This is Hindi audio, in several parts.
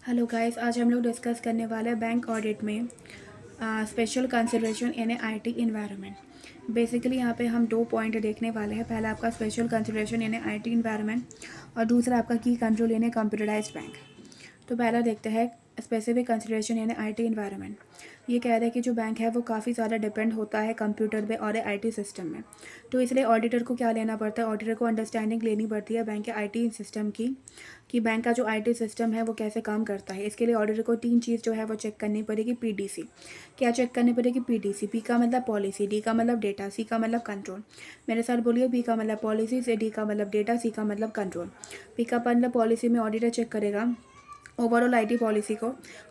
हेलो गाइस, आज हम लोग डिस्कस करने वाले हैं बैंक ऑडिट में special consideration in A IT environment. Basically यहाँ पे हम दो पॉइंट देखने वाले हैं। पहला आपका special consideration in A IT environment और दूसरा आपका की control in A computerised bank. तो पहला देखते हैं specific consideration in IT environment. ये कह रहे हैं कि जो बैंक है वो काफ़ी ज़्यादा डिपेंड होता है कंप्यूटर पे और आईटी सिस्टम में। तो इसलिए ऑडिटर को क्या लेना पड़ता है, ऑडिटर को अंडरस्टैंडिंग लेनी पड़ती है बैंक के आईटी सिस्टम की, कि बैंक का जो आईटी सिस्टम है वो कैसे काम करता है। इसके लिए ऑडिटर को तीन चीज़ जो है वो चेक करनी पड़ेगी। पीडीसी क्या चेक करनी पड़ेगी? पीडीसी। पी का मतलब पॉलिसी, डी का मतलब डेटा, सी का मतलब कंट्रोल। मेरे साथ बोलिए, पी का मतलब पॉलिसी, से डी का मतलब डेटा, सी का मतलब कंट्रोल। पी का मतलब पॉलिसी में ऑडिटर चेक करेगा ओवरऑल आईटी पॉलिसी को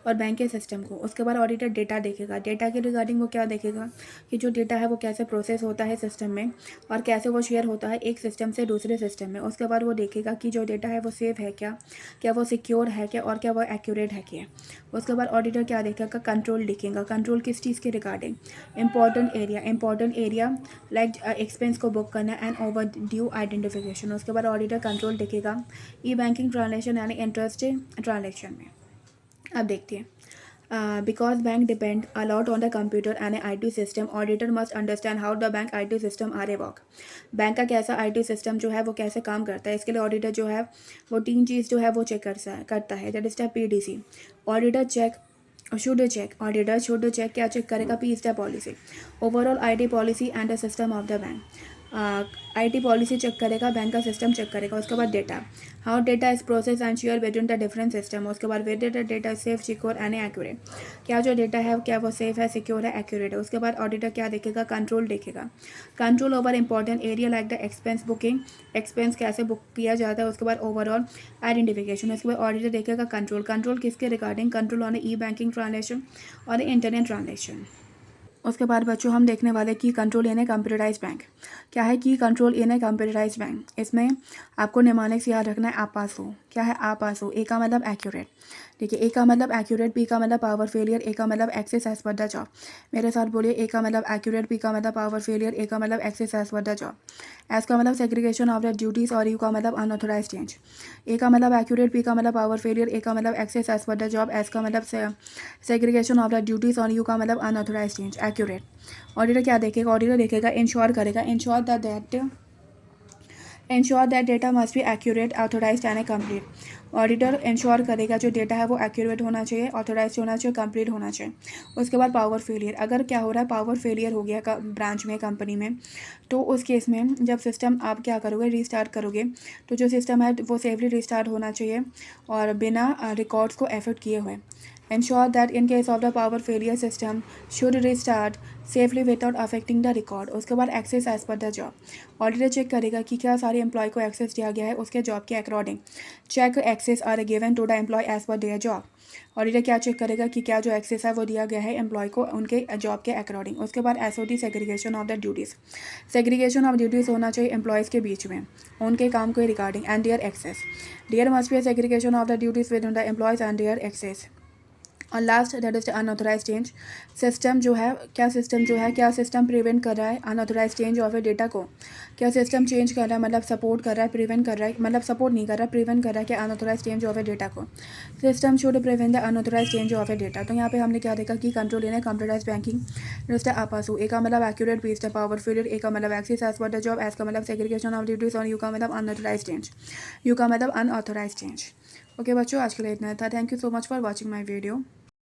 और बैंक के सिस्टम को। उसके बाद ऑडिटर डेटा देखेगा। डेटा के रिगार्डिंग वो क्या देखेगा कि जो डेटा है वो कैसे प्रोसेस होता है सिस्टम में और कैसे वो शेयर होता है एक सिस्टम से दूसरे सिस्टम में। उसके बाद वो देखेगा कि जो डेटा है वो सेफ है क्या, क्या वो सिक्योर है क्या, और क्या वो एक्यूरेट है क्या। उसके बाद ऑडिटर क्या देखेगा? कंट्रोल लिखेगा। कंट्रोल किस चीज़ के regarding? Important area like expense को बुक करना एंड ओवर ड्यू आइडेंटिफिकेशन। उसके बाद ऑडिटर कंट्रोल देखेगा ई बैंकिंग ट्रांजेक्शन यानी इंटरेस्ट ट्रांजेक्शन में। अब देखते हैं, because bank depend a lot on the computer and IT system, auditor must understand how the bank IT system are work। Bank का कैसा IT सिस्टम जो है वो कैसे काम करता है। इसके लिए ऑडिटर जो है वो तीन चीज़ जो है वो चेक करता है। That is the PDC. Auditor check auditor should check क्या चेक करेगा? P is the policy, overall IT policy and the system of the bank. IT policy check करेगा, बैंक का सिस्टम चेक करेगा। उसके बाद data, how data is process and share between the different system. उसके बाद whether the data safe, secure and accurate. क्या जो डेटा है क्या वो सेफ है, सिक्योर है, एक्यूरेट है। उसके बाद ऑडिटर क्या देखेगा? कंट्रोल देखेगा। Control over important area like the expense booking, expense कैसे बुक किया जाता है। उसके बाद ओवरऑल आइडेंटिफिकेशन। उसके बाद ऑडिटर देखेगा कंट्रोल किसके regarding? Control on e banking transaction और इंटरनेट ट्रांजेक्शन। उसके बाद बच्चों हम देखने वाले की control in a computerise bank. क्या है की control in a computerise bank? इसमें आपको निमानिक्स याद रखना है। आप पास हो। क्या है आप पास हो? ए का मतलब एक्यूरेट, ठीक है, ए का मतलब एक्यूरेट, पी का मतलब पावर फेलियर, ए का मतलब access as per the job. मेरे साथ बोलिए, ए का मतलब एक्यूरेट, पी का मतलब पावर फेलियर, ए का मतलब access as per the job. S का मतलब सेग्रीगेशन ऑफ द ड्यूटीज और यू का मतलब अनऑथोराइज चेंज। ए का मतलब एक्यूरेट, पी का मतलब पावर फेलियर, ए का मतलब access as per the job, S का मतलब सेग्रीगेशन ऑफ द ड्यूटीज और यू का मतलब अनऑथोराइज चेंज, एक्यूरेट। ऑडिटर क्या देखेगा? ऑडिटर देखेगा इंश्योर करेगा, ensure that data must be accurate, authorise and complete. Auditor ensure करेगा जो डेटा है वो एक्यूरेट होना चाहिए, ऑथोराइज होना चाहिए, कंप्लीट होना चाहिए। उसके बाद पावर फेलियर, अगर क्या हो रहा है पावर फेलियर हो गया ब्रांच में, कंपनी में, तो उस केस में जब सिस्टम आप क्या करोगे, रीस्टार्ट करोगे, तो जो सिस्टम है वो सेफली रीस्टार्ट होना चाहिए और बिना रिकॉर्ड्स को एफेक्ट किए हुए। Ensure that in case of the power failure, system should restart safely without affecting the record। उसके बाद access as per the job. Auditor check करेगा कि क्या सारे एम्प्लॉय को एक्सेस दिया गया है उसके जॉब के according. Check access are given to the employ as per their job. Auditor क्या चेक करेगा कि क्या जो एक्सेस है वो दिया गया है एम्प्लॉय को उनके जॉब के अकॉर्डिंग। उसके बाद SOD segregation of the duties. Segregation of duties होना चाहिए एम्प्लॉयज़ के बीच में उनके काम के regarding and their access. There must be a segregation of the duties within the employees and their access। और last that is unauthorise change. System जो है क्या सिस्टम प्रिवेंट कर रहा है unauthorise change of a data को? क्या सिस्टम चेंज कर रहा है मतलब सपोर्ट कर रहा है, प्रिवेंट कर रहा है, मतलब सपोर्ट नहीं कर रहा, प्रिवेंट कर रहा है क्या unauthorize change of a data को? System should prevent the unauthorize change of a data. तो यहाँ पे हमने क्या देखा कि control in computerize banking just आपासू। ए का मतलब accurate, P is the power failure, A का मतलब access as per the job, S का मतलब सेग्रीगेशन ऑफ ड्यूटीज और यू का मतलब अनऑथोराइज चेंज, यू का मतलब अनऑथोराइज चेंज। ओके बच्चों, आज के लिए इतना था। Thank you so much for watching my video.